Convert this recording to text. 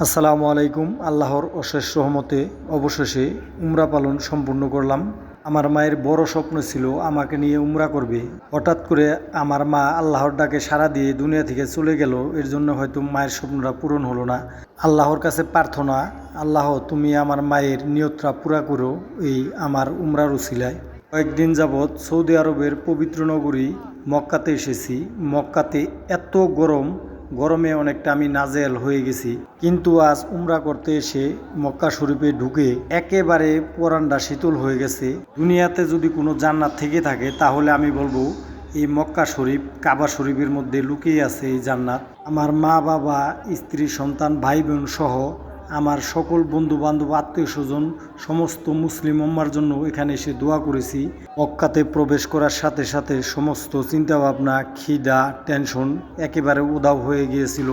আসসালামু আলাইকুম। আল্লাহর অশেষ রহমতে অবশেষে উমরা পালন সম্পূর্ণ করলাম। আমার মায়ের বড় স্বপ্ন ছিল আমাকে নিয়ে উমরা করবে। হঠাৎ করে আমার মা আল্লাহর ডাকে সাড়া দিয়ে দুনিয়া থেকে চলে গেল। এর জন্য হয়তো মায়ের স্বপ্নটা পূরণ হলো না। আল্লাহর কাছে প্রার্থনা, আল্লাহ তুমি আমার মায়ের নিয়তটা পুরা করো এই আমার উমরার উসিলায়। কয়েকদিন যাবৎ সৌদি আরবের পবিত্র নগরী মক্কাতে এসেছি। মক্কাতে এত গরমে অনেকটা আমি নাজেহাল হয়ে গেছি, কিন্তু আজ উমরা করতে এসে মক্কা শরীফে ঢুকে একেবারে পরানটা শীতল হয়ে গেছে। দুনিয়াতে যদি কোনো জান্নাত থেকে থাকে তাহলে আমি বলবো এই মক্কা শরীফ, কাবা শরীফের মধ্যে লুকিয়ে আছে এই জান্নাত। আমার মা বাবা, স্ত্রী, সন্তান, ভাই বোন সহ আমার সকল বন্ধু বান্ধব, আত্মীয় স্বজন, সমস্ত মুসলিম উম্মার জন্য এখানে এসে দোয়া করেছি। মক্কাতে প্রবেশ করার সাথে সাথে সমস্ত চিন্তাভাবনা, খিদা, টেনশন একেবারে উধাও হয়ে গিয়েছিল।